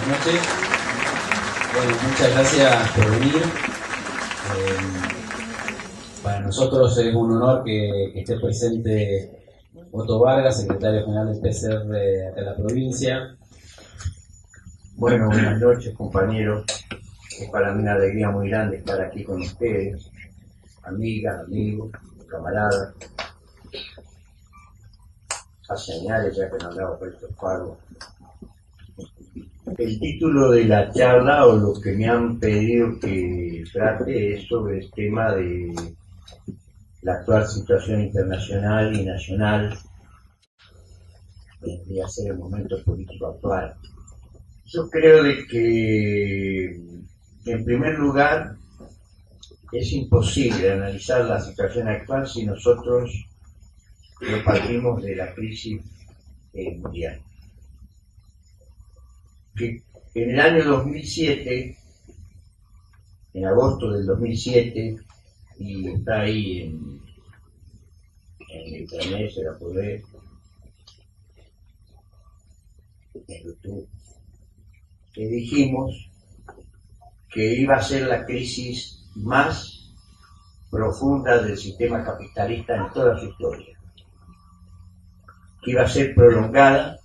buenas noches. Bueno, muchas gracias por venir. Para nosotros es un honor que esté presente Otto Vargas, secretario general del PCR de la provincia. Bueno, buenas noches, compañeros. Es para mí una alegría muy grande estar aquí con ustedes, amigas, amigos, camaradas. Hace años ya que no hablaba por estos pagos. El título de la charla, o lo que me han pedido que trate, es sobre el tema de la actual situación internacional y nacional, vendría a ser el momento político actual. Yo creo de que, en primer lugar, es imposible analizar la situación actual si nosotros no partimos de la crisis mundial. Que en el año 2007, en agosto del 2007, y está ahí en internet, se la puede ver, en YouTube, que dijimos que iba a ser la crisis más profunda del sistema capitalista en toda su historia, que iba a ser prolongada,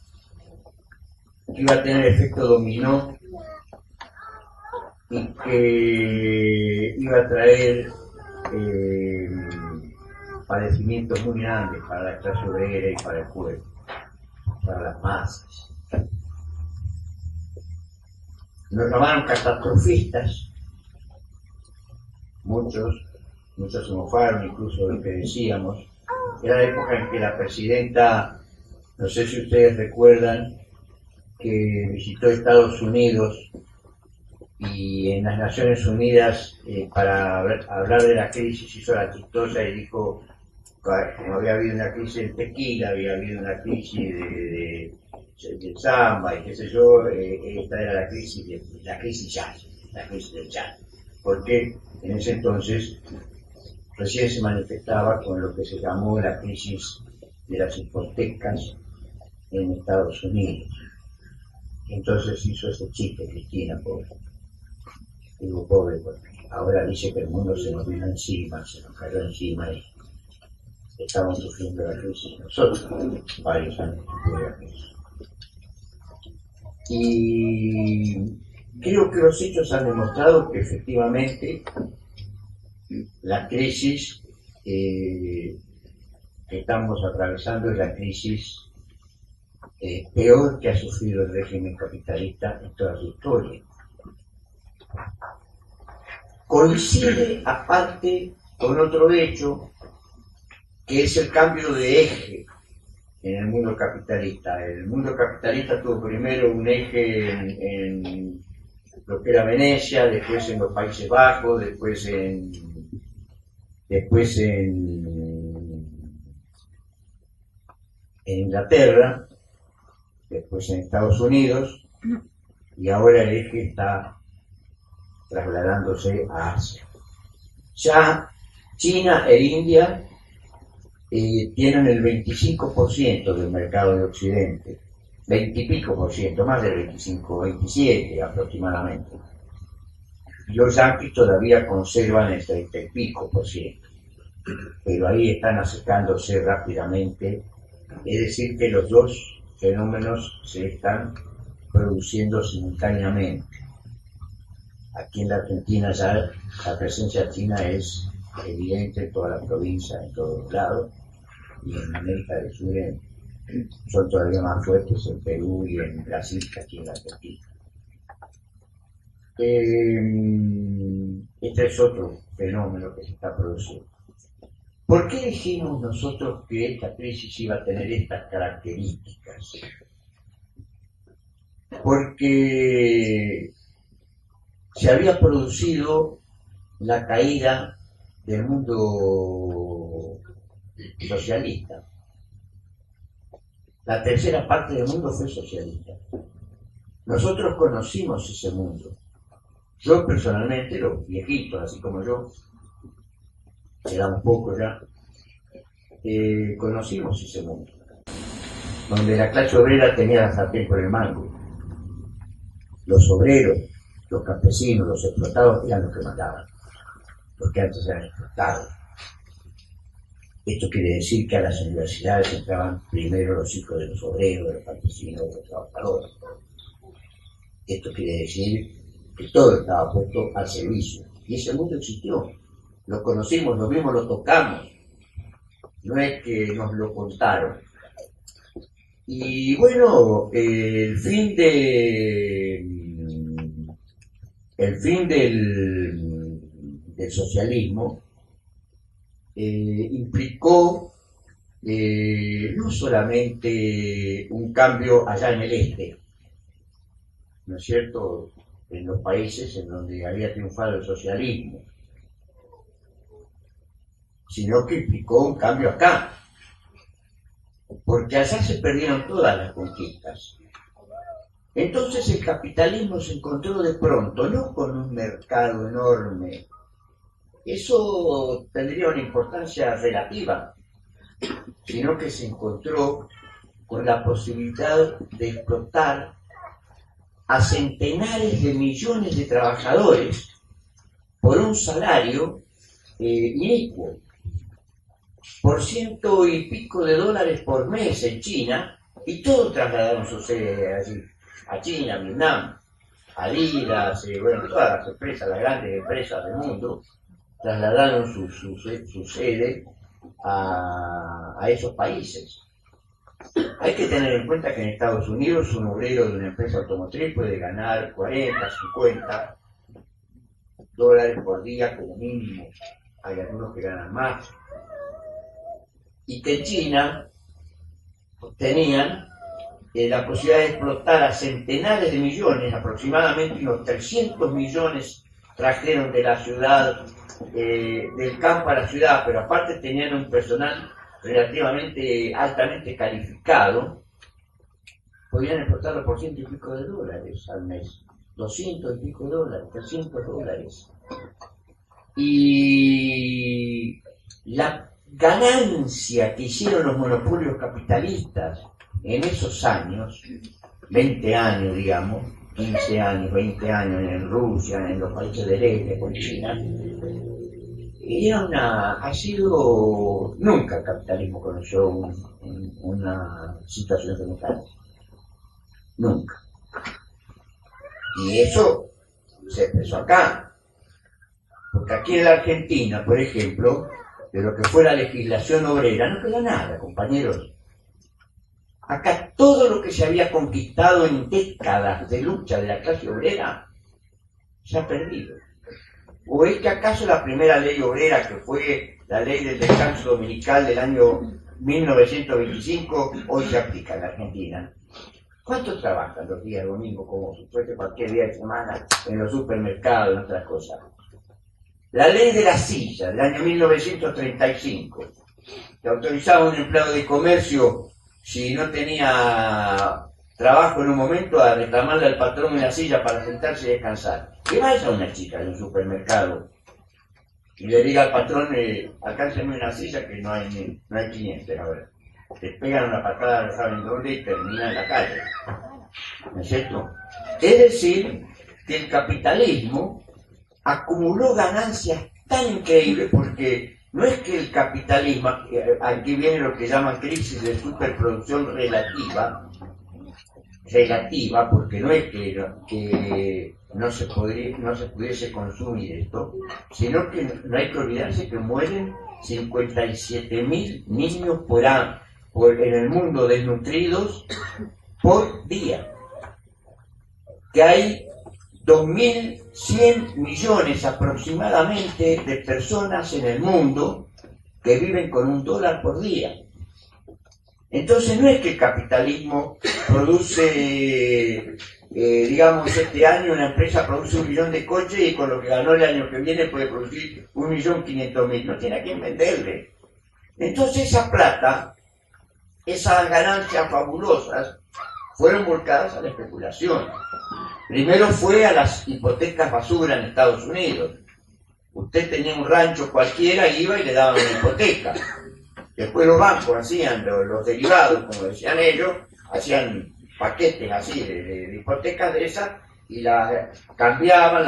que iba a tener efecto dominó y que iba a traer padecimientos muy grandes para la clase obrera y para el pueblo, para las masas. Nos llamaron catastrofistas, muchos se mofaron incluso de lo que decíamos. Era la época en que la presidenta, no sé si ustedes recuerdan, que visitó Estados Unidos y en las Naciones Unidas para hablar de la crisis hizo la chistosa y dijo que no había habido una crisis en tequila, había habido una crisis de samba y qué sé yo, esta era la crisis jazz, la crisis del jazz, porque en ese entonces recién se manifestaba con lo que se llamó la crisis de las hipotecas en Estados Unidos. Entonces hizo ese chiste Cristina, pobre. Digo pobre porque ahora dice que el mundo se nos vino encima, se nos cayó encima y estamos sufriendo la crisis nosotros, varios años después de la crisis. Y creo que los hechos han demostrado que efectivamente la crisis que estamos atravesando es la crisis peor que ha sufrido el régimen capitalista en toda su historia. Coincide aparte con otro hecho que es el cambio de eje en el mundo capitalista. El mundo capitalista tuvo primero un eje en lo que era Venecia, después en los Países Bajos, después en Inglaterra, después en Estados Unidos, y ahora el eje está trasladándose a Asia. Ya China e India tienen el 25% del mercado de Occidente, 20 y pico por ciento, más del 25, 27 aproximadamente. Y los yanquis todavía conservan el 30 y pico por ciento, pero ahí están acercándose rápidamente, es decir que los dos fenómenos se están produciendo simultáneamente. Aquí en la Argentina ya la presencia china es evidente en toda la provincia, en todos lados, y en América del Sur son todavía más fuertes en Perú y en Brasil que aquí en la Argentina. Este es otro fenómeno que se está produciendo. ¿Por qué dijimos nosotros que esta crisis iba a tener estas características? Porque se había producido la caída del mundo socialista. La tercera parte del mundo fue socialista. Nosotros conocimos ese mundo. Yo personalmente, los viejitos, así como yo, éramos pocos ya, conocimos ese mundo, donde la clase obrera tenía la sartén por el mango. los obreros, los campesinos, los explotados eran los que mataban, porque antes eran explotados. Esto quiere decir que a las universidades entraban primero los hijos de los obreros, de los campesinos, de los trabajadores. Esto quiere decir que todo estaba puesto al servicio. Y ese mundo existió. Lo conocimos, lo vimos, lo tocamos. No es que nos lo contaron. Y bueno, el fin del socialismo implicó no solamente un cambio allá en el este, ¿no es cierto?, en los países en donde había triunfado el socialismo, sino que implicó un cambio acá, porque allá se perdieron todas las conquistas. Entonces el capitalismo se encontró de pronto, no con un mercado enorme, eso tendría una importancia relativa, sino que se encontró con la posibilidad de explotar a centenares de millones de trabajadores por un salario inicuo, por $100 y pico por mes en China, y todos trasladaron su sede allí, a China, a Vietnam, a Adidas, bueno, todas las empresas, las grandes empresas del mundo, trasladaron su sede a esos países. Hay que tener en cuenta que en Estados Unidos un obrero de una empresa automotriz puede ganar 40, 50 dólares por día como mínimo. Hay algunos que ganan más. Y que en China tenían la posibilidad de explotar a centenares de millones, aproximadamente unos 300 millones trajeron de la ciudad, del campo a la ciudad, pero aparte tenían un personal relativamente altamente calificado, podían explotarlo por $100 y pico al mes, $200 y pico, $300. Y la ganancia que hicieron los monopolios capitalistas en esos años, 20 años digamos, 15 años, 20 años en Rusia, en los países del este, con China, ha sido, nunca el capitalismo conoció una situación semejante, nunca. Y eso se expresó acá, porque aquí en la Argentina, por ejemplo, de lo que fue la legislación obrera, no queda nada, compañeros. Acá todo lo que se había conquistado en décadas de lucha de la clase obrera se ha perdido. ¿O es que acaso la primera ley obrera, que fue la ley del descanso dominical del año 1925, hoy se aplica en la Argentina? ¿Cuántos trabajan los días domingos como si fuese cualquier día de semana en los supermercados, en otras cosas? La ley de la silla del año 1935, que autorizaba a un empleado de comercio, si no tenía trabajo en un momento, a reclamarle al patrón una silla para sentarse y descansar. Que vaya una chica de un supermercado y le diga al patrón, alcánceme una silla que no hay clientes ahora. Te pegan una patada, no saben dónde, y termina en la calle. ¿No es cierto? Es decir, que el capitalismo acumuló ganancias tan increíbles, porque no es que el capitalismo, aquí viene lo que llaman crisis de superproducción relativa, porque no es que no se pudiese consumir esto, sino que no hay que olvidarse que mueren 57.000 niños en el mundo desnutridos por día, que hay 2.100 millones aproximadamente de personas en el mundo que viven con $1 por día. Entonces no es que el capitalismo produce, digamos, este año una empresa produce 1 millón de coches y con lo que ganó el año que viene puede producir 1.500.000, no tiene a quién venderle. Entonces esa plata, esas ganancias fabulosas, fueron volcadas a la especulación. Primero fue a las hipotecas basura en Estados Unidos. Usted tenía un rancho cualquiera, iba y le daban una hipoteca. Después los bancos hacían los derivados, como decían ellos, hacían paquetes así de hipotecas de esas, y las cambiaban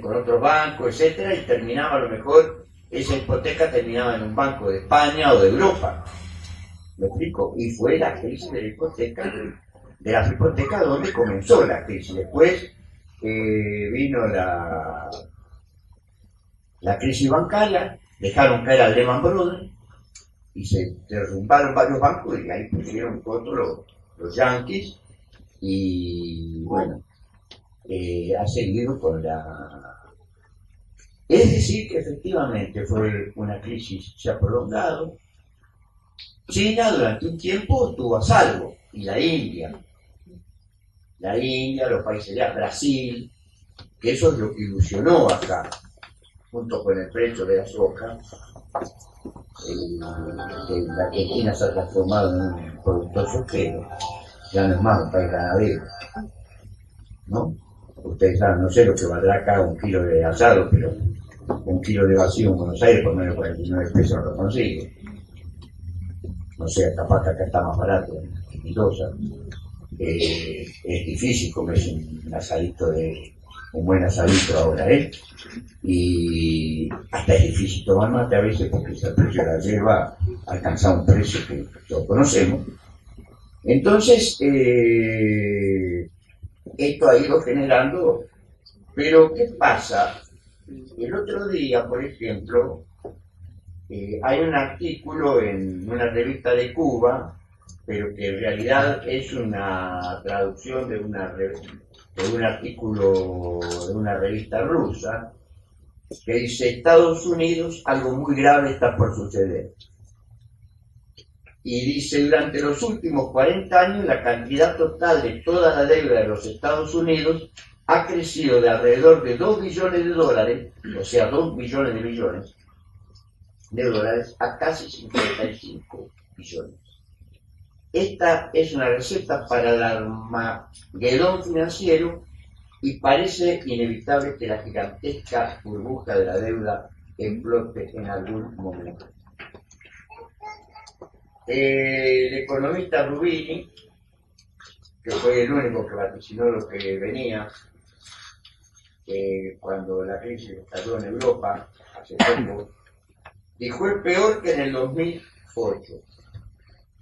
con otros bancos, etcétera, y terminaba a lo mejor, esa hipoteca terminaba en un banco de España o de Europa. ¿Me explico? Y fue la crisis de las hipotecas donde comenzó la crisis. Después vino la crisis bancaria, dejaron caer a Lehman Brothers y se derrumbaron varios bancos y ahí pusieron otros los yanquis y bueno, ha seguido con la... Es decir, que efectivamente fue una crisis, se ha prolongado. China durante un tiempo estuvo a salvo, y la India, los países de Brasil, que eso es lo que ilusionó acá, junto con el precio de la soja, que la Argentina se ha transformado en un productor sojero, ya no es más un país ganadero, ¿no? Ustedes saben, no sé lo que valdrá acá un kilo de asado, pero un kilo de vacío en Buenos Aires por menos de 49 pesos no lo consigue. No sé, capaz que acá está más barato en Mendoza. Es difícil comerse un buen asadito ahora, y hasta es difícil tomar mate a veces porque el precio de la yerba ha alcanzado un precio que todos conocemos. Entonces, esto ha ido generando, pero ¿qué pasa? El otro día, por ejemplo, hay un artículo en una revista de Cuba, pero que en realidad es una traducción de un artículo de una revista rusa, que dice: Estados Unidos, algo muy grave está por suceder. Y dice: durante los últimos 40 años la cantidad total de toda la deuda de los Estados Unidos ha crecido de alrededor de 2 billones de dólares, o sea, 2 billones de dólares, a casi 55 billones. Esta es una receta para el armagedón financiero y parece inevitable que la gigantesca burbuja de la deuda explote en algún momento. El economista Rubini, que fue el único que vaticinó lo que venía, cuando la crisis estalló en Europa hace poco, dijo: es peor que en el 2008.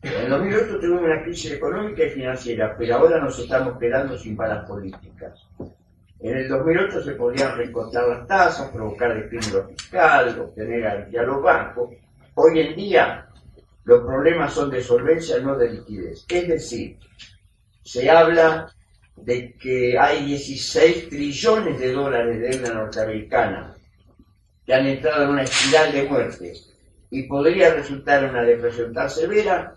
En el 2008 tuvimos una crisis económica y financiera, pero ahora nos estamos quedando sin balas políticas. En el 2008 se podían recortar las tasas, provocar estímulo fiscal, obtener garantía a los bancos. Hoy en día los problemas son de solvencia, no de liquidez. Es decir, se habla de que hay 16 trillones de dólares de deuda norteamericana que han entrado en una espiral de muerte y podría resultar en una depresión tan severa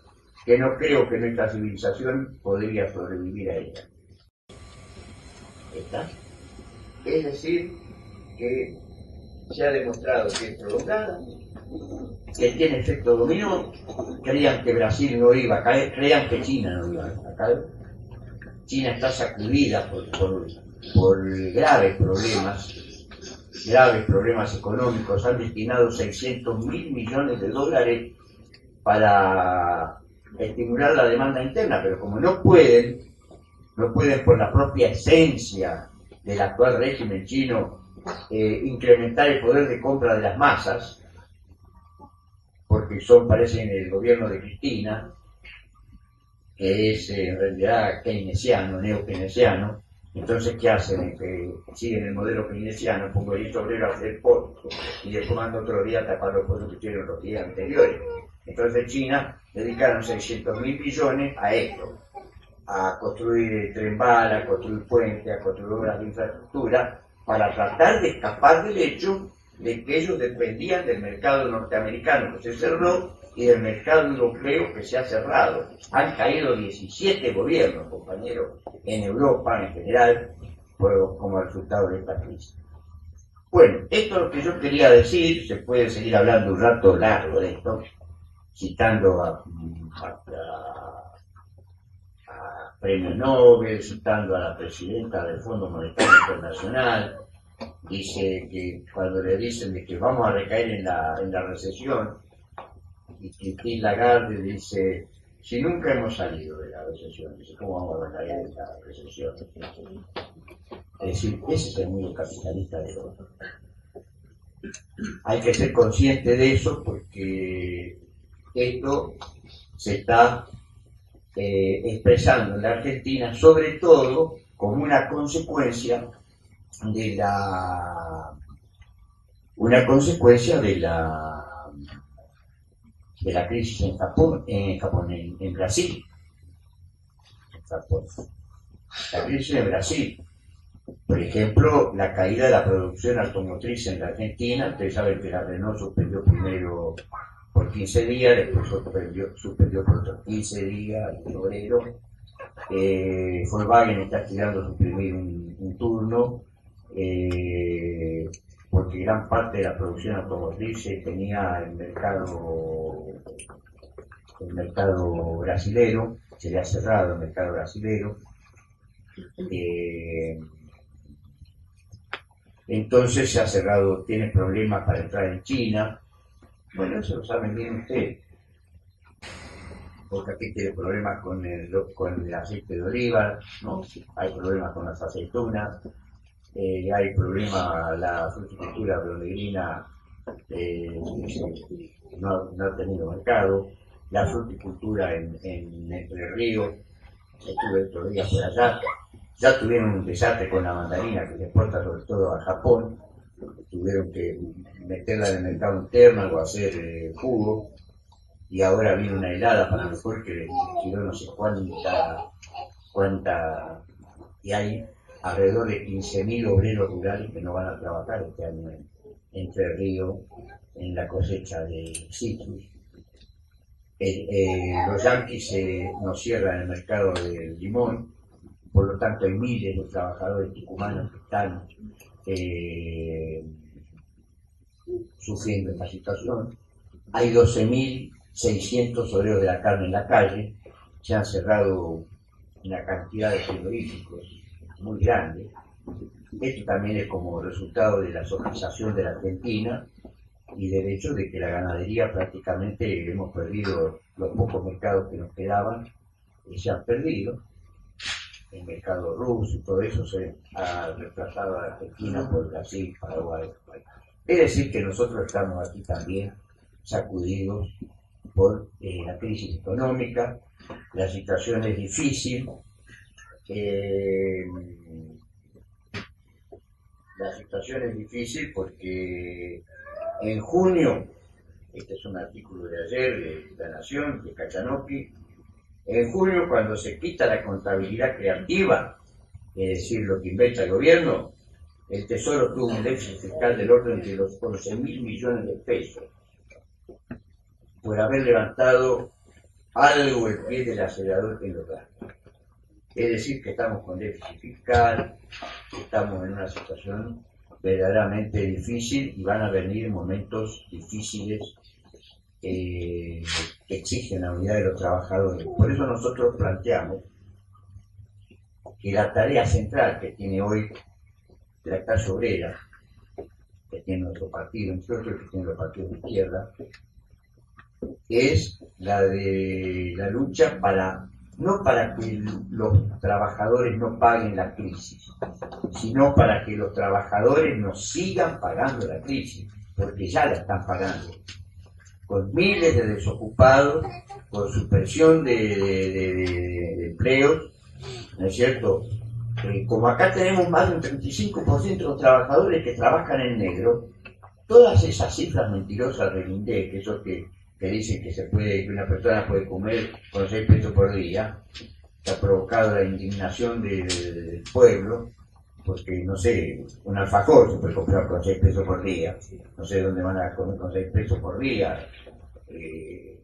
que no creo que nuestra civilización podría sobrevivir a ella. ¿Está? Es decir, que se ha demostrado que es prolongada, que tiene efecto dominó. Creían que Brasil no iba a caer, creían que China no iba a caer. China está sacudida por graves problemas económicos. Han destinado 600.000 millones de dólares para estimular la demanda interna, pero como no pueden por la propia esencia del actual régimen chino incrementar el poder de compra de las masas, porque parecen el gobierno de Cristina, que es en realidad keynesiano, neo-keynesiano. Entonces, ¿qué hacen? Que siguen el modelo keynesiano, pongo el obrero a hacer polvo y después mando otro día a tapar los pozos que hicieron los días anteriores. Entonces China dedicaron 600.000 billones a esto, a construir tren bala, a construir puentes, a construir obras de infraestructura, para tratar de escapar del hecho de que ellos dependían del mercado norteamericano que se cerró y del mercado europeo que se ha cerrado. Han caído 17 gobiernos, compañeros, en Europa en general, como resultado de esta crisis. Bueno, esto es lo que yo quería decir. Se puede seguir hablando un rato largo de esto, citando a premios Nobel, citando a la presidenta del Fondo Monetario Internacional. Dice que cuando le dicen de que vamos a recaer en la recesión, y Christine Lagarde dice: si nunca hemos salido de la recesión, dice, ¿cómo vamos a recaer en la recesión? Es decir, ese es el mundo capitalista de hoy. Hay que ser consciente de eso porque esto se está expresando en la Argentina, sobre todo como una consecuencia de la crisis en Japón, en Brasil. La crisis en Brasil. Por ejemplo, la caída de la producción automotriz en la Argentina. Ustedes saben que la Renault suspendió primero por 15 días, después suspendió por otros 15 días en febrero. Volkswagen está estudiando suprimir un turno, porque gran parte de la producción automotriz se tenía en el mercado brasilero, se le ha cerrado el mercado brasilero. Entonces se ha cerrado, tiene problemas para entrar en China. Bueno, eso lo saben bien ustedes, porque aquí tiene problemas con el aceite de oliva, ¿no? Hay problemas con las aceitunas, hay problemas, la fruticultura peregrina no ha tenido mercado, la fruticultura en Entre Ríos, estuve estos días por allá, ya tuvieron un desastre con la mandarina que se exporta sobre todo a Japón, tuvieron que meterla en el mercado interno o hacer jugo, y ahora viene una helada para mejor que tiró no sé cuánta, y hay alrededor de 15.000 obreros rurales que no van a trabajar este año en Entre Ríos en la cosecha de citrus. Los yanquis nos cierran el mercado del limón, por lo tanto hay miles de trabajadores tucumanos que están sufriendo esta situación. Hay 12.600 obreros de la carne en la calle, se han cerrado una cantidad de frigoríficos muy grande. Esto también es como resultado de la sofisticación de la Argentina y del hecho de que la ganadería prácticamente hemos perdido los pocos mercados que nos quedaban, se han perdido. El mercado ruso y todo eso se ha reemplazado a la Argentina por Brasil, Paraguay. Es decir, que nosotros estamos aquí también sacudidos por la crisis económica, la situación es difícil, porque en junio, este es un artículo de ayer de La Nación, de Cachanowski, en junio cuando se quita la contabilidad creativa, es decir, lo que inventa el gobierno, el Tesoro tuvo un déficit fiscal del orden de los 11.000 millones de pesos, por haber levantado algo el pie del acelerador en los gastos. Es decir, que estamos con déficit fiscal, estamos en una situación verdaderamente difícil y van a venir momentos difíciles que exigen la unidad de los trabajadores. Por eso nosotros planteamos que la tarea central que tiene hoy la clase obrera, que tiene nuestro partido, entre otros que tiene los partidos de izquierda, es la de la lucha no para que los trabajadores no paguen la crisis, sino para que los trabajadores no sigan pagando la crisis, porque ya la están pagando, con miles de desocupados, con suspensión de empleos, ¿no es cierto? Como acá tenemos más de un 35% de los trabajadores que trabajan en negro, todas esas cifras mentirosas del INDEC, eso que dicen que una persona puede comer con 6 pesos por día, que ha provocado la indignación del pueblo, porque, no sé, un alfajor se puede comprar con 6 pesos por día, no sé dónde van a comer con 6 pesos por día,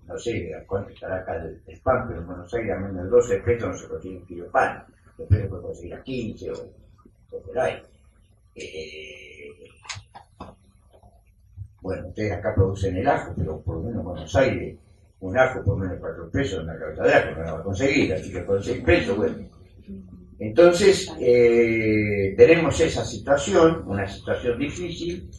no sé a cuánto estará acá el pan, pero en Buenos Aires a menos de 12 pesos no se consigue un kilo de pan, después se puede conseguir a 15 o por ahí. Bueno, ustedes acá producen el ajo, pero por lo menos en Buenos Aires, un ajo por menos de 4 pesos, una cabeza de ajo no la va a conseguir, así que con 6 pesos, bueno. Entonces, tenemos esa situación, una situación difícil,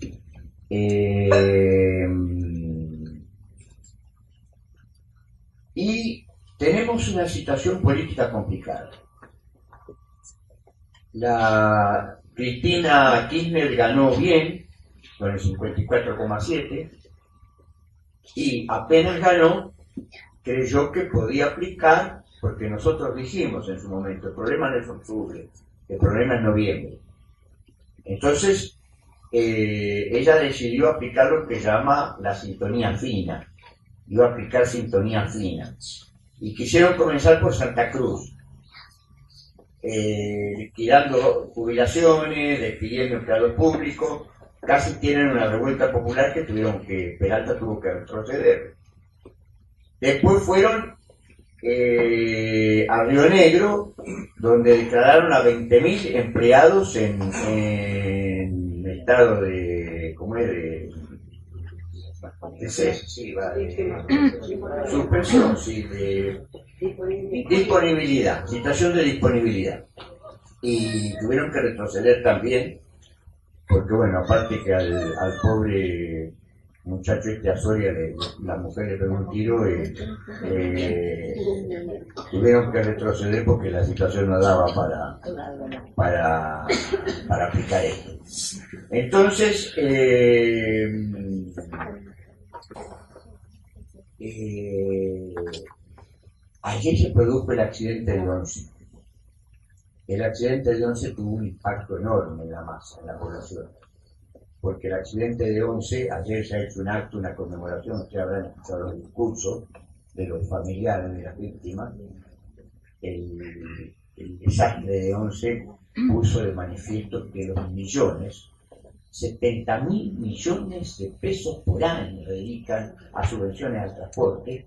y tenemos una situación política complicada. Cristina Kirchner ganó bien, con el 54,7%, y apenas ganó, creyó que podía aplicar, porque nosotros dijimos en su momento, el problema no es octubre, el problema es noviembre. Entonces, ella decidió aplicar lo que llama la sintonía fina, iba a aplicar sintonía fina, y quisieron comenzar por Santa Cruz, liquidando jubilaciones, despidiendo empleados públicos, casi tienen una revuelta popular que Peralta tuvo que retroceder. Después fueron a Río Negro, donde declararon a 20.000 empleados en estado de, ¿cómo es? Suspensión, sí, de disponibilidad, situación de disponibilidad. Y tuvieron que retroceder también, porque bueno, aparte que al pobre muchacho Azoria, la mujer le pegó un tiro, tuvieron que retroceder porque la situación no daba para aplicar esto. Entonces, ayer se produjo el accidente del 11. El accidente del 11 tuvo un impacto enorme en la masa, en la población. Porque el accidente de 11, ayer se ha hecho un acto, una conmemoración, ustedes habrán escuchado los discursos de los familiares de las víctimas. El desastre de 11 puso de manifiesto que los 70.000 millones de pesos por año dedican a subvenciones al transporte,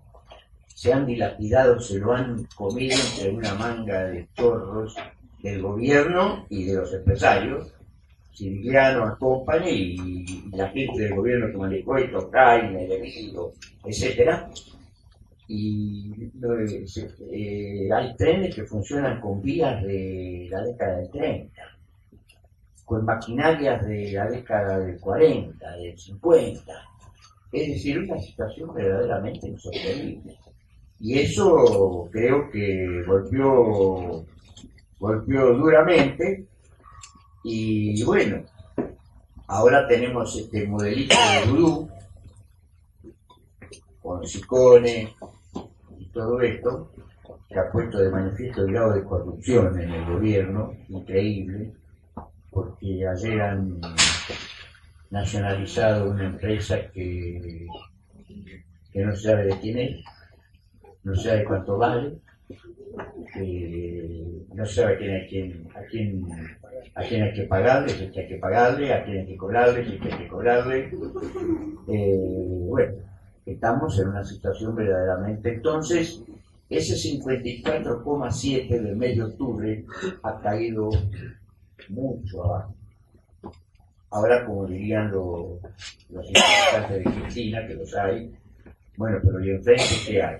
se han dilapidado, se lo han comido entre una manga de chorros del gobierno y de los empresarios. Sirigliano acompaña y la gente del gobierno que manejó esto, Caine, Levido, etcétera. Y hay trenes que funcionan con vías de la década del 30, con maquinarias de la década del 40, del 50. Es decir, una situación verdaderamente insostenible. Y eso creo que golpeó duramente. Y bueno, ahora tenemos este modelito de Vudú, con Sicone y todo esto, que ha puesto de manifiesto el grado de corrupción en el gobierno, increíble, porque ayer han nacionalizado una empresa que no se sabe de quién es, no se sabe cuánto vale, no se sabe a quién hay que pagarle, si hay que pagarle, a quién hay que cobrarle, si hay que cobrarle. Bueno, estamos en una situación verdaderamente. Entonces, ese 54,7 del mes de octubre ha caído mucho abajo. Ahora, como dirían los integrantes de Cristina, que los hay, bueno, pero ¿y enfrente qué hay?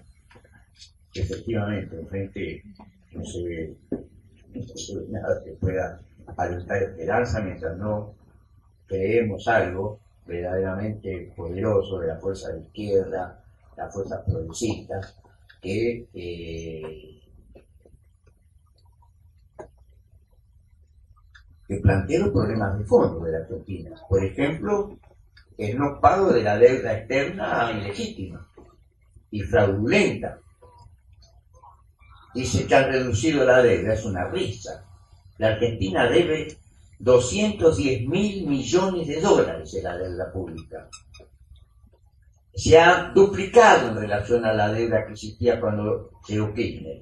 Efectivamente, enfrente no se ve nada que pueda alentar esperanza mientras no creemos algo verdaderamente poderoso de la fuerza de izquierda, las fuerzas progresistas, que plantea los problemas de fondo de la Argentina. Por ejemplo, el no pago de la deuda externa ilegítima y fraudulenta. Dice que han reducido la deuda, es una risa. La Argentina debe 210.000 millones de dólares en la deuda pública. Se ha duplicado en relación a la deuda que existía cuando llegó Kirchner.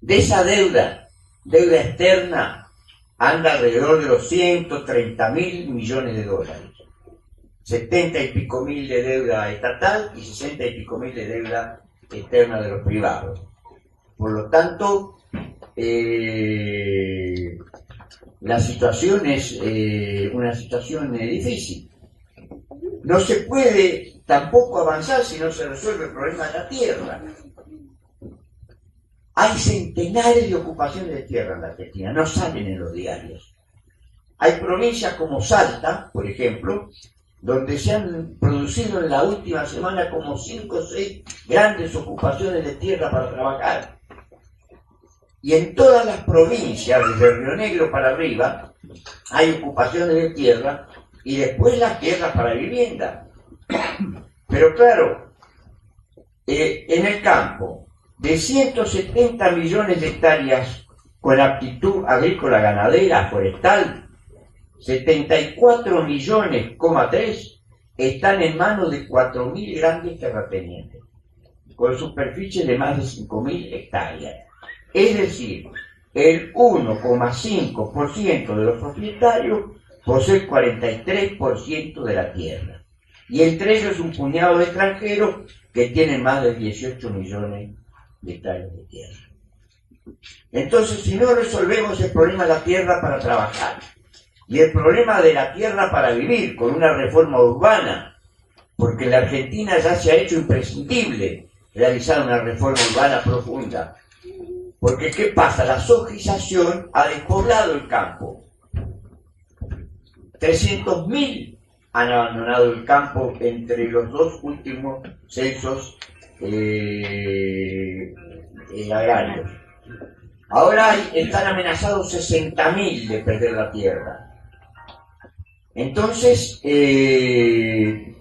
De esa deuda externa, anda alrededor de los 130.000 millones de dólares. 70 y pico mil de deuda estatal y 60 y pico mil de deuda externa de los privados. Por lo tanto, la situación es una situación difícil. No se puede tampoco avanzar si no se resuelve el problema de la tierra. Hay centenares de ocupaciones de tierra en la Argentina, no salen en los diarios. Hay provincias como Salta, por ejemplo, donde se han producido en la última semana como 5 o 6 grandes ocupaciones de tierra para trabajar. Y en todas las provincias, desde Río Negro para arriba, hay ocupaciones de tierra y después las tierras para vivienda. Pero claro, en el campo, de 170 millones de hectáreas con aptitud agrícola, ganadera, forestal, 74 millones, 3 están en manos de 4.000 grandes terratenientes, con superficie de más de 5.000 hectáreas. Es decir, el 1,5% de los propietarios posee el 43% de la tierra. Y entre ellos un puñado de extranjeros que tienen más de 18 millones de hectáreas de tierra. Entonces, si no resolvemos el problema de la tierra para trabajar y el problema de la tierra para vivir con una reforma urbana, porque en la Argentina ya se ha hecho imprescindible realizar una reforma urbana profunda, porque ¿qué pasa? La sojización ha despoblado el campo. 300.000 han abandonado el campo entre los dos últimos censos agrarios. Ahora están amenazados 60.000 de perder la tierra. Entonces,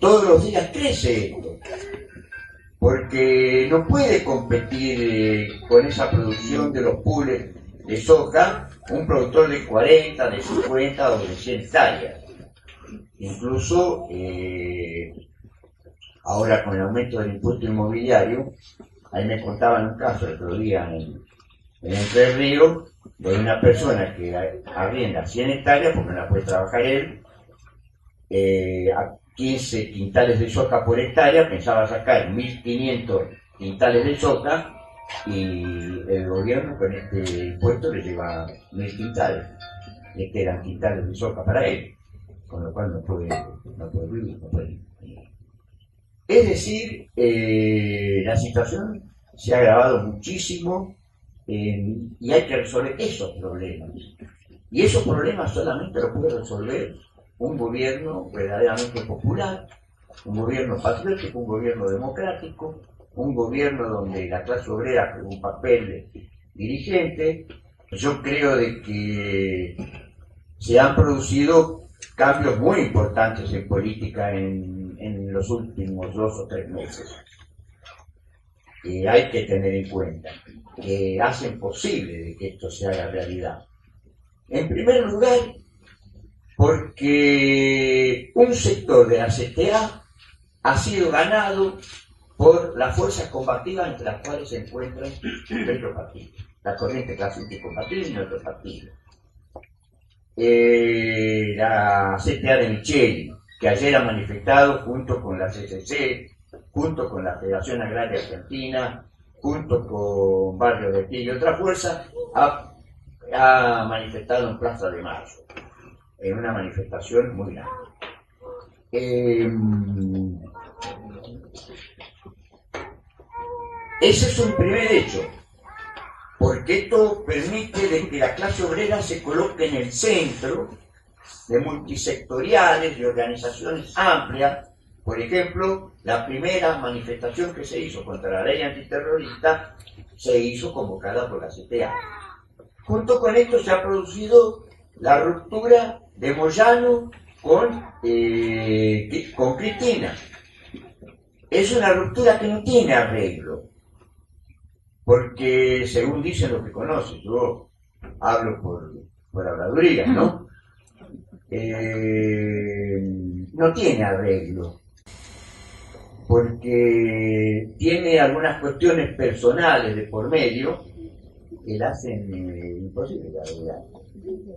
todos los días crece esto, porque no puede competir con esa producción de los pools de soja un productor de 40, de 50 o de 100 hectáreas. Incluso, ahora con el aumento del impuesto inmobiliario, ahí me contaban un caso el otro día en Entre Ríos, de una persona que arrienda 100 hectáreas porque no la puede trabajar él, a 15 quintales de soja por hectárea, pensaba sacar 1.500 quintales de soja y el gobierno con este impuesto le lleva 1.000 quintales, le quedan quintales de soja para él, con lo cual no puede vivir, no puede vivir. Es decir, la situación se ha agravado muchísimo y hay que resolver esos problemas. Y esos problemas solamente los puede resolver un gobierno verdaderamente popular, un gobierno patriótico, un gobierno democrático, un gobierno donde la clase obrera juega un papel dirigente. Yo creo de que se han producido cambios muy importantes en política en los últimos 2 o 3 meses. Hay que tener en cuenta que hacen posible de que esto se haga realidad. En primer lugar, porque un sector de la CTA ha sido ganado por las fuerzas combativas entre las cuales se encuentran nuestros partidos, la corriente clásica combativa y nuestros partidos. La CTA de Micheli, que ayer ha manifestado junto con la CCC, junto con la Federación Agraria Argentina, junto con Barrio de Pie y otra fuerza, ha manifestado en Plaza de Mayo, en una manifestación muy grande. Ese es un primer hecho, porque esto permite de que la clase obrera se coloque en el centro de multisectoriales, de organizaciones amplias. Por ejemplo, la primera manifestación que se hizo contra la ley antiterrorista se hizo convocada por la CTA. Junto con esto se ha producido la ruptura de Moyano con Cristina. Es una ruptura que no tiene arreglo, porque según dicen los que conocen, yo hablo por habladuría, ¿no? No tiene arreglo, porque tiene algunas cuestiones personales de por medio que la hacen imposible, la verdad.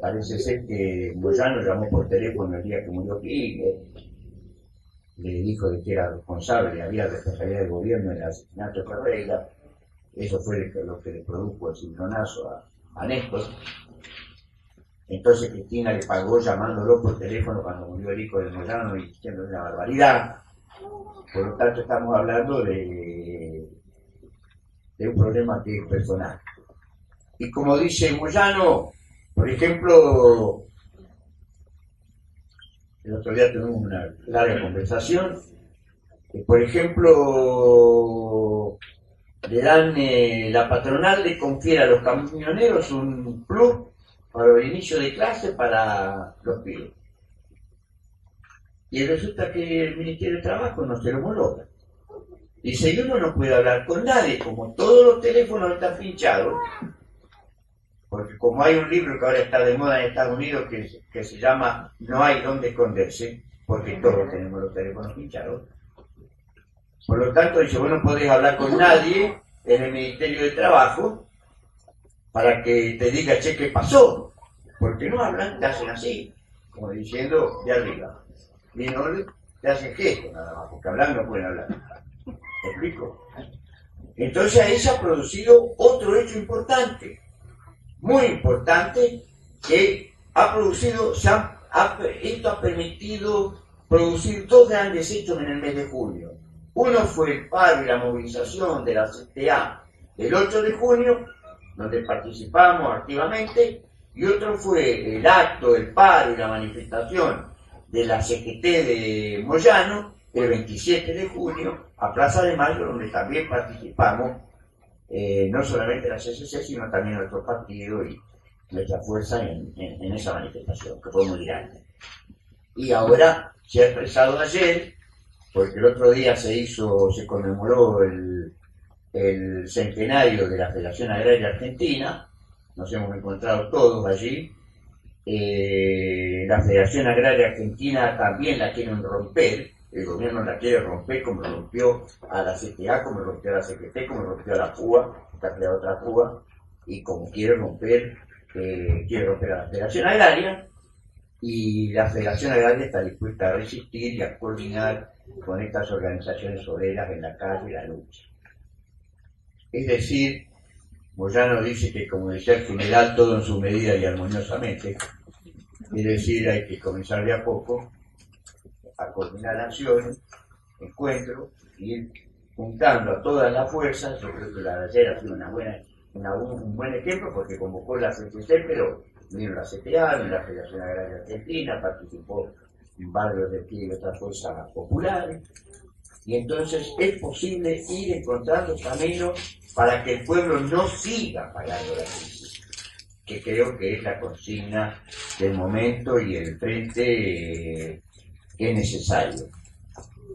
Parece ser que Moyano llamó por teléfono el día que murió Kirchner, le dijo de que era responsable, había responsabilidad del gobierno en el asesinato de Ferreira. Eso fue lo que le produjo el cimbronazo a Néstor. Entonces Cristina le pagó llamándolo por teléfono cuando murió el hijo de Moyano y diciéndole una barbaridad. Por lo tanto, estamos hablando de un problema que es personal. Y como dice Moyano, por ejemplo, el otro día tuvimos una larga conversación, por ejemplo, le dan, la patronal le confiere a los camioneros un plus para el inicio de clase para los pibes. Y resulta que el Ministerio de Trabajo no se lo homologa. Dice, y uno no puede hablar con nadie, como todos los teléfonos están pinchados, porque como hay un libro que ahora está de moda en Estados Unidos que se llama No hay dónde esconderse, porque todos tenemos los teléfonos pinchados. Por lo tanto, dice, vos no podés hablar con nadie en el Ministerio de Trabajo para que te diga, che, ¿qué pasó? Porque no hablan, te hacen así, como diciendo de arriba. Y no te hacen gestos nada más, porque hablar no pueden hablar. ¿Me explico? Entonces ahí se ha producido otro hecho importante, muy importante, que ha producido, esto ha permitido producir dos grandes hechos en el mes de junio. Uno fue el paro y la movilización de la CTA el 8 de junio, donde participamos activamente, y otro fue el acto, el paro y la manifestación de la CGT de Moyano el 27 de junio a Plaza de Mayo, donde también participamos, no solamente la CCC, sino también nuestro partido y nuestra fuerza en esa manifestación, que fue muy grande. Y ahora se ha expresado ayer, porque el otro día se conmemoró el centenario de la Federación Agraria Argentina, nos hemos encontrado todos allí. La Federación Agraria Argentina también la quieren romper, el gobierno la quiere romper como rompió a la CTA, como rompió a la CGT, como rompió a la FUA, está creada otra FUA, y como quiere romper a la Federación Agraria, y la Federación Agraria está dispuesta a resistir y a coordinar con estas organizaciones obreras en la calle y la lucha. Es decir, Moyano dice que, como decía el general, todo en su medida y armoniosamente, es decir, hay que comenzar de a poco a coordinar acciones, encuentros, y ir juntando a todas las fuerzas. Yo creo que la de ayer ha sido un buen ejemplo, porque convocó la CCC, pero vino la CTA, vino la Federación Agraria Argentina, participó en varios de aquí de otras fuerzas populares, y entonces es posible ir encontrando caminos para que el pueblo no siga pagando la crisis, que creo que es la consigna del momento y el frente que es necesario.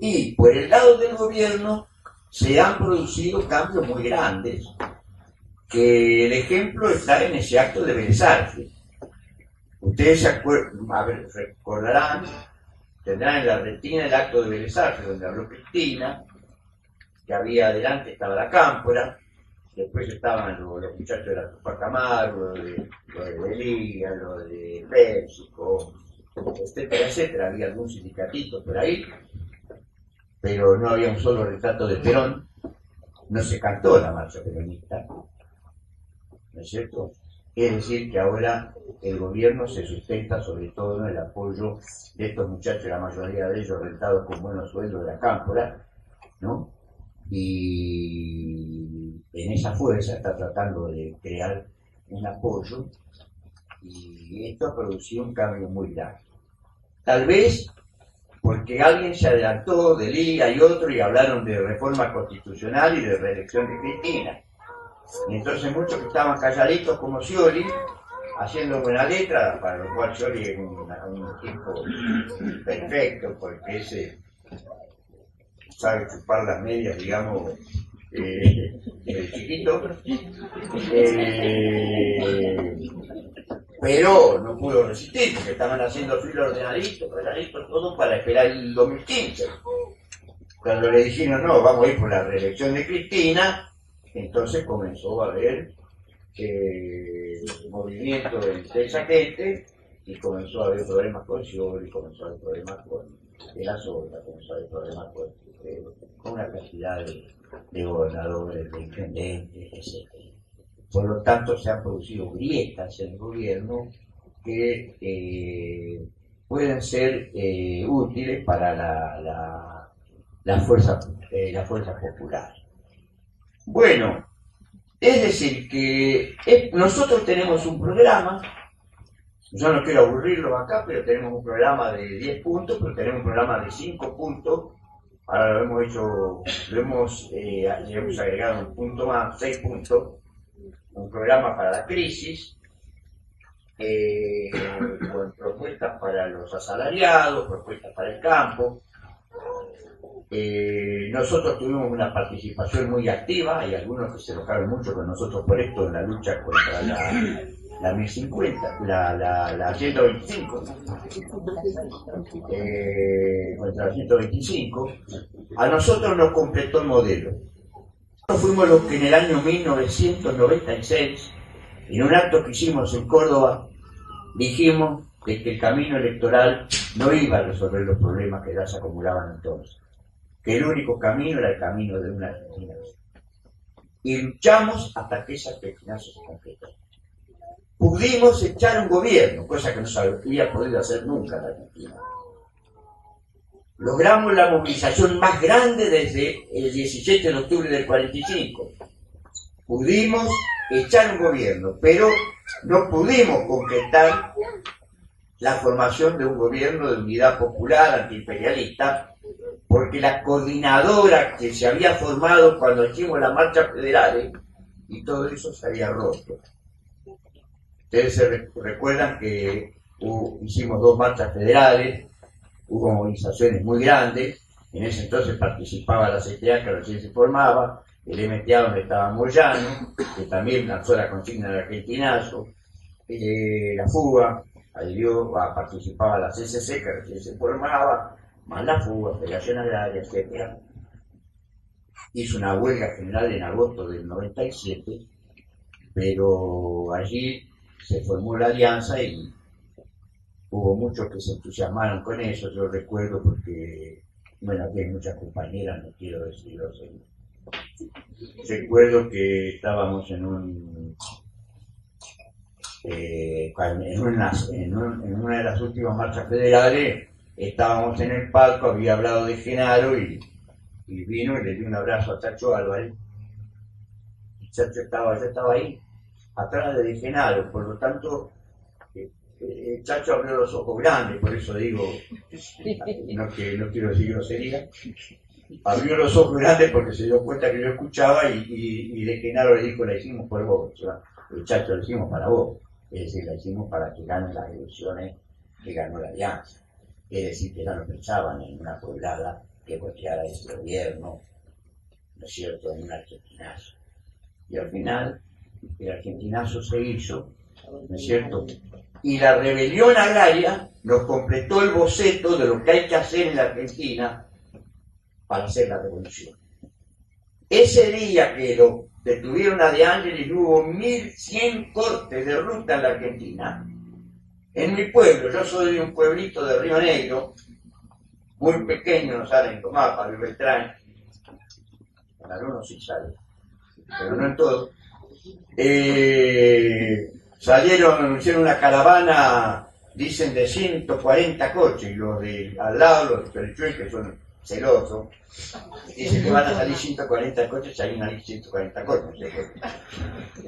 Y por el lado del gobierno se han producido cambios muy grandes, que el ejemplo está en ese acto de Vélez Arfield. Ustedes se recordarán, tendrán en la retina el acto de Vélez Arfield, donde habló Cristina, que había adelante estaba la Cámpora, después estaban los muchachos de la Tupac Amaru, lo de Belía, lo de México, etcétera, etcétera. Había algún sindicatito por ahí, pero no había un solo retrato de Perón, no se cantó la marcha peronista, ¿no es cierto? Es decir, que ahora el gobierno se sustenta sobre todo en el apoyo de estos muchachos, la mayoría de ellos rentados con buenos sueldos de la Cámpora, ¿no? Y en esa fuerza está tratando de crear un apoyo, y esto ha producido un cambio muy grande. Tal vez porque alguien se adelantó de Lía y otro y hablaron de reforma constitucional y de reelección de Cristina. Y entonces muchos que estaban calladitos como Scioli, haciendo buena letra, para lo cual Scioli es un tipo perfecto, porque ese sabe chupar las medias, digamos, chiquito, pero no pudo resistir, porque estaban haciendo filo ordenadito, todo para esperar el 2015. Cuando le dijeron, no, vamos a ir por la reelección de Cristina, entonces comenzó a haber movimiento de esa gente, y comenzó a haber problemas con Scioli, comenzó a haber problemas con de la Sola, comenzó a haber problemas con una cantidad de gobernadores, de intendentes, etc. Por lo tanto, se han producido grietas en el gobierno que pueden ser útiles para la fuerza popular. Bueno, es decir, que nosotros tenemos un programa. Yo no quiero aburrirlos acá, pero tenemos un programa de 10 puntos, pero tenemos un programa de 5 puntos Ahora lo hemos hecho, le hemos agregado un punto más, 6 puntos, un programa para la crisis, con propuestas para los asalariados, propuestas para el campo. Nosotros tuvimos una participación muy activa, hay algunos que se enojaron mucho con nosotros por esto en la lucha contra la 1050, la 125, contra la 125. A nosotros nos completó el modelo. Nosotros fuimos los que en el año 1996, en un acto que hicimos en Córdoba, dijimos de que el camino electoral no iba a resolver los problemas que ya se acumulaban entonces, que el único camino era el camino de una Argentina. Y luchamos hasta que esa Argentina se concretó. Pudimos echar un gobierno, cosa que no se había podido hacer nunca en la Argentina. Logramos la movilización más grande desde el 17 de octubre del 45. Pudimos echar un gobierno, pero no pudimos concretar la formación de un gobierno de unidad popular antiimperialista, porque la coordinadora que se había formado cuando hicimos las marchas federales y todo eso se había roto. Ustedes se recuerdan que hicimos 2 marchas federales, hubo movilizaciones muy grandes, en ese entonces participaba la CTA que recién se formaba, el MTA donde estaba Moyano, que también lanzó la consigna del argentinazo, la fuga, participaba la CCC que recién se formaba, más la fuga, Federación Agraria, etc. Hizo una huelga general en agosto del 97, pero allí se formó la alianza y hubo muchos que se entusiasmaron con eso. Yo recuerdo porque, bueno, aquí hay muchas compañeras, no quiero decirlo. Recuerdo que estábamos en una de las últimas marchas federales, estábamos en el palco, había hablado de Genaro y vino y le dio un abrazo a Chacho Álvarez. Y Chacho yo estaba ahí, atrás de Genaro, por lo tanto, Chacho abrió los ojos grandes, por eso digo, no quiero decir grosería, abrió los ojos grandes porque se dio cuenta que yo escuchaba y de Genaro le dijo, la hicimos por vos, el Chacho la hicimos para vos, es decir, la hicimos para que ganen las elecciones que ganó la alianza, es decir, que ya no pensaban en una poblada que bloqueara ese gobierno, ¿no es cierto?, en un argentinazo. Y al final, el argentinazo se hizo, ¿no es cierto?, y la rebelión agraria nos completó el boceto de lo que hay que hacer en la Argentina para hacer la revolución. Ese día que lo detuvieron a De Angelis hubo 1100 cortes de ruta en la Argentina. En mi pueblo, yo soy de un pueblito de Río Negro, muy pequeño, no sale en Comapa, Luis Beltrán, en algunos sí sale, pero no en todos. Hicieron una caravana, dicen, de 140 coches, y los de al lado, los de Perchuel, que son celosos, dicen que van a salir 140 coches, salieron ahí 140 coches.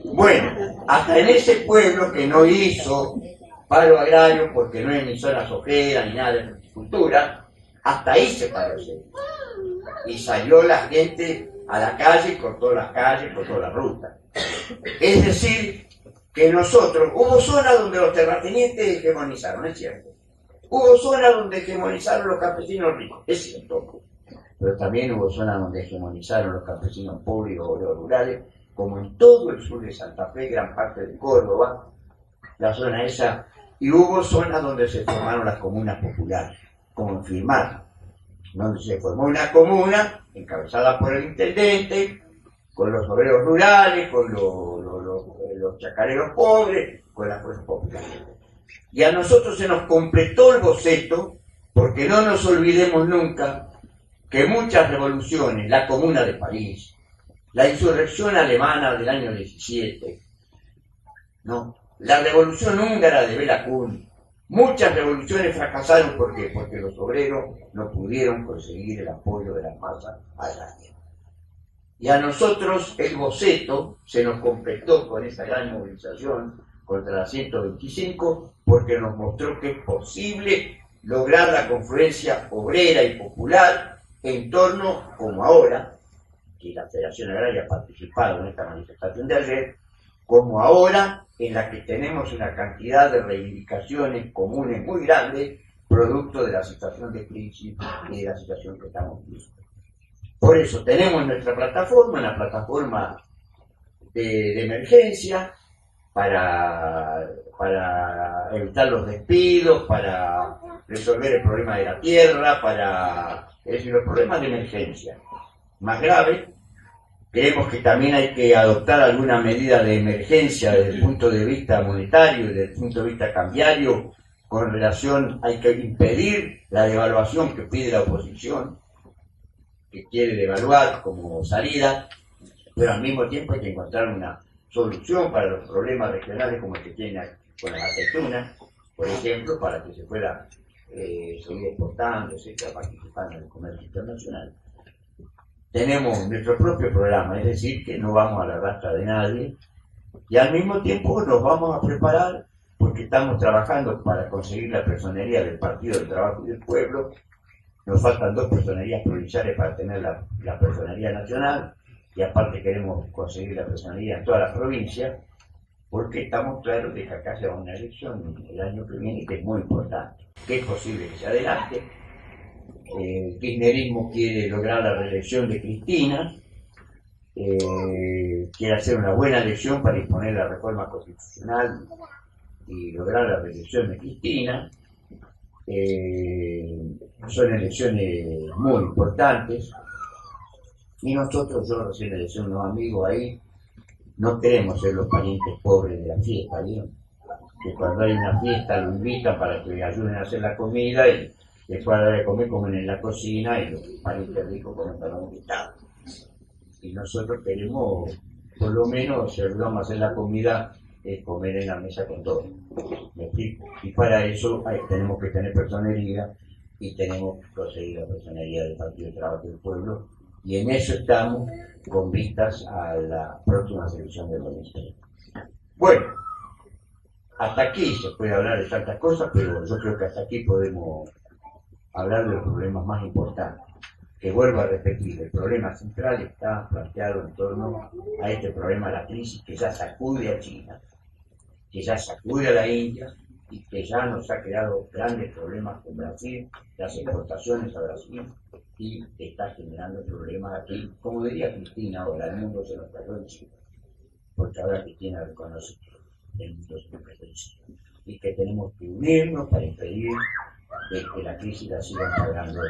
Bueno, hasta en ese pueblo que no hizo paro agrario, porque no hay ni zonas ojeras ni nada de agricultura, hasta ahí se paró. Y salió la gente a la calle, cortó las calles, cortó la ruta. Es decir, que nosotros, hubo zonas donde los terratenientes hegemonizaron, es cierto. Hubo zonas donde hegemonizaron los campesinos ricos, es cierto. Pero también hubo zonas donde hegemonizaron los campesinos pobres y obreros rurales, como en todo el sur de Santa Fe, gran parte de Córdoba, la zona esa. Y hubo zonas donde se formaron las comunas populares, como en Firmat, donde se formó una comuna encabezada por el intendente, con los obreros rurales, con los chacareros pobres, con las fuerzas populares. Y a nosotros se nos completó el boceto, porque no nos olvidemos nunca que muchas revoluciones, la Comuna de París, la insurrección alemana del año 17, ¿no?, la revolución húngara de Béla Kun, muchas revoluciones fracasaron. ¿Por qué? Porque los obreros no pudieron conseguir el apoyo de las masas agrarias. Y a nosotros el boceto se nos completó con esa gran movilización contra la 125, porque nos mostró que es posible lograr la confluencia obrera y popular en torno, como ahora, que la Federación Agraria ha participado en esta manifestación de ayer, como ahora en la que tenemos una cantidad de reivindicaciones comunes muy grandes, producto de la situación de crisis y de la situación que estamos viviendo. Por eso tenemos nuestra plataforma, una plataforma de emergencia, para evitar los despidos, para resolver el problema de la tierra, es decir, los problemas de emergencia más graves. Creemos que también hay que adoptar alguna medida de emergencia desde el punto de vista monetario y desde el punto de vista cambiario, con relación, hay que impedir la devaluación que pide la oposición, que quiere devaluar como salida, pero al mismo tiempo hay que encontrar una solución para los problemas regionales como el que tiene con las aceitunas, por ejemplo, para que se pueda seguir exportando, etcétera, participando en el comercio internacional. Tenemos nuestro propio programa, es decir, que no vamos a la rastra de nadie, y al mismo tiempo nos vamos a preparar porque estamos trabajando para conseguir la personería del Partido del Trabajo y del Pueblo. Nos faltan 2 personerías provinciales para tener la personería nacional, y aparte queremos conseguir la personería en toda la provincia, porque estamos claros de que acá se va a una elección el año que viene que es muy importante, que es posible que se adelante. El kirchnerismo quiere lograr la reelección de Cristina, quiere hacer una buena elección para imponer la reforma constitucional y lograr la reelección de Cristina. Son elecciones muy importantes y nosotros, yo recién le decía a unos amigos ahí, no queremos ser los parientes pobres de la fiesta, ¿bien? Que cuando hay una fiesta lo invitan para que ayuden a hacer la comida y después a la hora de comer comen en la cocina y los parientes ricos comen para un invitado. Y nosotros queremos, por lo menos, si ayudamos a hacer la comida, comer en la mesa con todos. ¿Me explico? Y para eso tenemos que tener personería y tenemos que conseguir la personería del Partido del Trabajo del Pueblo, y en eso estamos con vistas a la próxima elección del ministerio. Bueno, hasta aquí se puede hablar de tantas cosas, pero yo creo que hasta aquí podemos hablar de los problemas más importantes. Que vuelvo a repetir, el problema central está planteado en torno a este problema de la crisis que ya sacude a China, que ya sacude a la India y que ya nos ha creado grandes problemas con Brasil, las exportaciones a Brasil, y está generando problemas aquí. Como diría Cristina, ahora el mundo se nos cayó encima, porque ahora Cristina reconoce que el mundo se nos cayó encima y que tenemos que unirnos para impedir que la crisis la sigan pagando